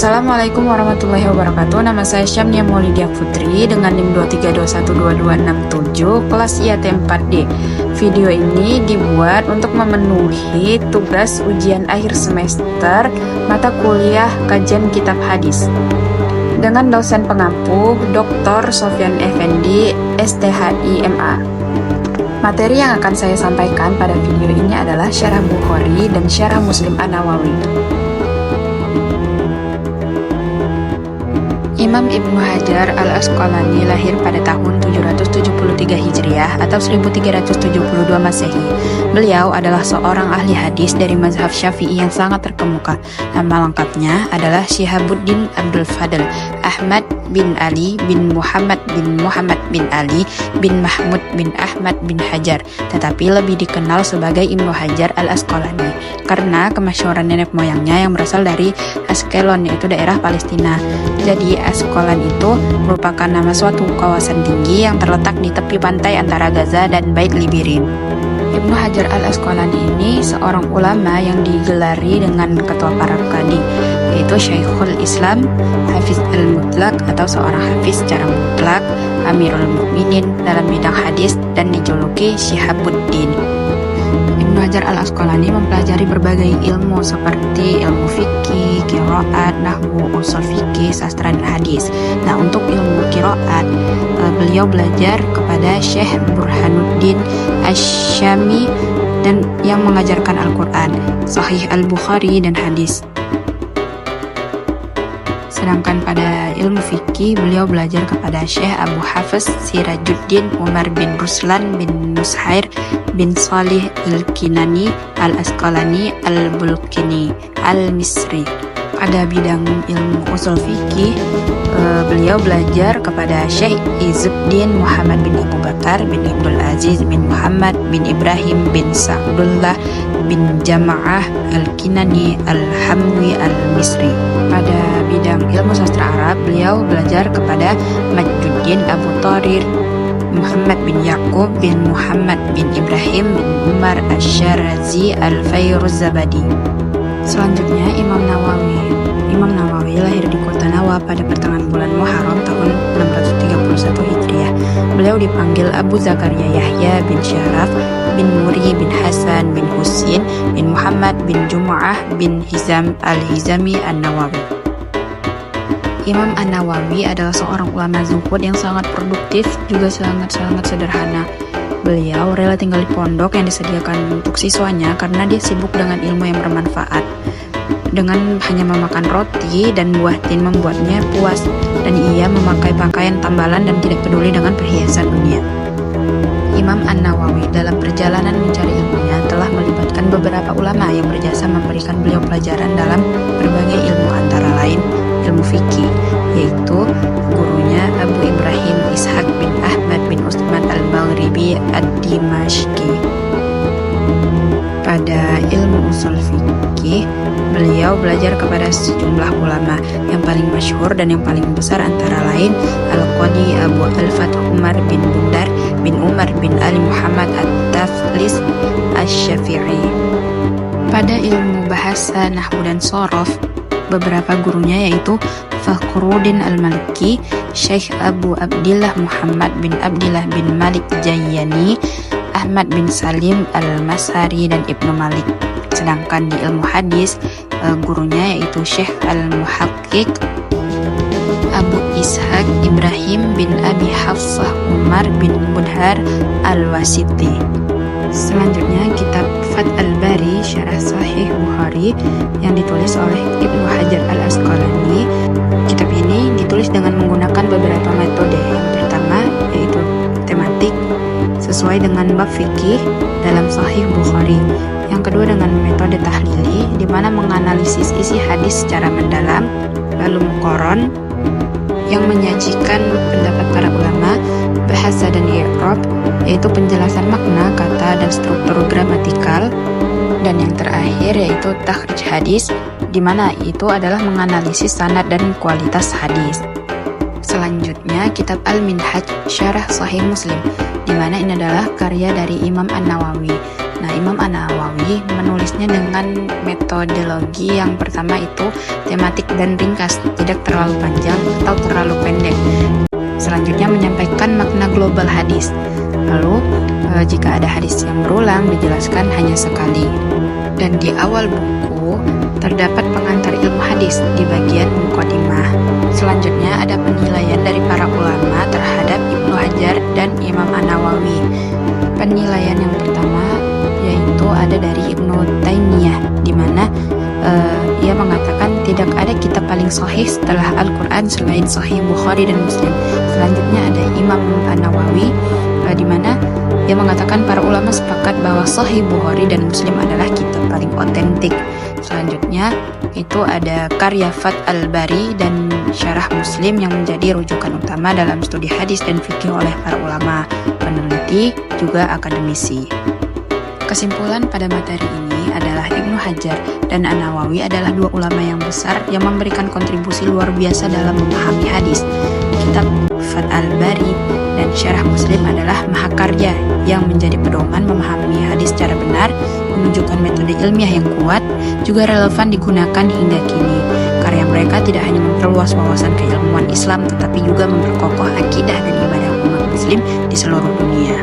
Assalamualaikum warahmatullahi wabarakatuh. Nama saya Syamnia Maulidia Putri dengan NIM 23212267 kelas IAT 4D. Video ini dibuat untuk memenuhi tugas ujian akhir semester mata kuliah kajian kitab hadis dengan dosen pengampu Dr. Sofyan Effendi, STHI MA. Materi yang akan saya sampaikan pada video ini adalah Syarah Bukhari dan Syarah Muslim An-Nawawi. Imam Ibnu Hajar Al-Asqalani lahir pada tahun 773 Hijriah atau 1372 Masehi. Beliau adalah seorang ahli hadis dari mazhab Syafi'i yang sangat terkemuka. Nama lengkapnya adalah Syihabuddin Abdul Fadl Ahmad bin Ali bin Muhammad bin Ali bin Mahmud bin Ahmad bin Hajar, tetapi lebih dikenal sebagai Ibnu Hajar Al-Asqalani karena kemasyhuran nenek moyangnya yang berasal dari Askelon, yaitu daerah Palestina. Jadi Asqalan itu merupakan nama suatu kawasan tinggi yang terletak di tepi pantai antara Gaza dan Bait Libirin. Ibnu Hajar Al-Asqalani ini seorang ulama yang digelari dengan ketua para qadi, yaitu Syekhul Islam, Hafiz al-Mutlaq atau seorang hafiz secara mutlak, Amirul Mukminin dalam bidang hadis, dan dijuluki Syihabuddin. Ibnu Hajar Al-Asqalani mempelajari berbagai ilmu seperti ilmu fikih, qiraat, nahwu, ushul fikih, sastra dan hadis. Nah, untuk ilmu qiraat, beliau belajar kepada Syekh Burhanuddin Asy-Syami dan yang mengajarkan Al-Quran, Sahih Al-Bukhari dan hadis. Sedangkan pada ilmu fikih, beliau belajar kepada Syekh Abu Hafiz Sirajuddin Umar bin Ruslan bin Nushair bin Salih Al-Kinani Al-Asqalani Al-Bulkini Al-Misri. Pada bidang ilmu usul fikih, beliau belajar kepada Syekh Izzuddin Muhammad bin Abu Bakar bin Abdul Aziz bin Muhammad bin Ibrahim bin Sa'dullah bin Jama'ah Al-Kinani Al-Hamwi Al-Misri. Pada bidang ilmu sastra Arab, beliau belajar kepada Majduddin Abu Tharir, Muhammad bin Yaqub bin Muhammad bin Ibrahim bin Umar Asy-Syarazi Al-Fairuzabadi. Selanjutnya Imam Nawawi. Imam Nawawi lahir di kota Nawa pada pertengahan bulan Muharram tahun 631 Hijriah. Beliau dipanggil Abu Zakaria Yahya bin Syaraf bin Muri bin Hasan bin Husin bin Muhammad bin Jum'ah bin Hizam al-Hizami An-Nawawi. Imam An-Nawawi adalah seorang ulama zuhud yang sangat produktif, juga sangat sederhana. Beliau rela tinggal di pondok yang disediakan untuk siswanya karena dia sibuk dengan ilmu yang bermanfaat. Dengan hanya memakan roti dan buah tin membuatnya puas, dan ia memakai pakaian tambalan dan tidak peduli dengan perhiasan dunia. Imam An-Nawawi dalam perjalanan mencari ilmunya telah melibatkan beberapa ulama yang berjasa memberikan beliau pelajaran dalam berbagai ilmu, antara lain ilmu fikih, yaitu gurunya Abu Ibrahim Ishaq bin Ahmad bin Utsman al-Maghribi ad-Dimashqi. Pada ilmu usul fikih, beliau belajar kepada sejumlah ulama. Yang paling masyhur dan yang paling besar antara lain Al-Qadi Abu Al-Fath Umar bin Bundar bin Umar bin Ali Muhammad At-Taflis Asy-Syafi'i. Pada ilmu bahasa, nahwu dan shorof, beberapa gurunya yaitu Fakhruddin Al-Maliki, Syekh Abu Abdillah Muhammad bin Abdillah bin Malik Jayyani, Ahmad bin Salim Al-Masari dan Ibnu Malik. Sedangkan di ilmu hadis, gurunya yaitu Syekh Al-Muhaqqiq Abu Ishaq Ibrahim bin Abi Hafsah Umar bin Mudhar Al-Wasiti. Selanjutnya kitab Fath al-Bari Syarah Sahih Bukhari yang ditulis oleh Ibnu Hajar Al-Asqalani. Kitab ini ditulis dengan menggunakan beberapa metode. Yang pertama yaitu tematik sesuai dengan bab fikih dalam Sahih Bukhari. Yang kedua dengan metode tahlili, di mana menganalisis isi hadis secara mendalam. Lalu muqaron yang menyajikan pendapat para ulama, bahasa dan i'rab, yaitu penjelasan makna, kata, dan struktur gramatikal. Dan yang terakhir yaitu takhrij hadis, di mana itu adalah menganalisis sanad dan kualitas hadis. Selanjutnya kitab Al-Minhaj Syarah Sahih Muslim, di mana ini adalah karya dari Imam An-Nawawi. Nah, Imam An-Nawawi menulisnya dengan metodologi yang pertama itu tematik dan ringkas, tidak terlalu panjang atau terlalu pendek. Selanjutnya menyampaikan makna global hadis. Lalu, jika ada hadis yang berulang dijelaskan hanya sekali. Dan di awal buku terdapat pengantar ilmu hadis di bagian mukadimah. Selanjutnya ada penilaian dari para ulama terhadap Ibnu Hajar dan Imam An-Nawawi. Penilaian yang pertama yaitu ada dari Ibnu Taimiyah, di mana ia mengatakan tidak ada kitab paling sahih setelah Al-Quran selain Sahih Bukhari dan Muslim. Selanjutnya ada Imam An-Nawawi, di mana ia mengatakan para ulama sepakat bahwa Sahih Bukhari dan Muslim adalah kitab paling otentik. Selanjutnya itu ada karya Fath al-Bari dan Syarah Muslim yang menjadi rujukan utama dalam studi hadis dan fikih oleh para ulama, peneliti, juga akademisi. Kesimpulan pada materi ini adalah Ibnu Hajar dan An-Nawawi adalah dua ulama yang besar yang memberikan kontribusi luar biasa dalam memahami hadis. Kitab Fath al-Bari dan Syarah Muslim adalah mahakarya yang menjadi pedoman memahami hadis secara benar, menunjukkan metode ilmiah yang kuat, juga relevan digunakan hingga kini. Karya mereka tidak hanya memperluas wawasan keilmuan Islam, tetapi juga memperkokoh akidah dan ibadah umat muslim di seluruh dunia.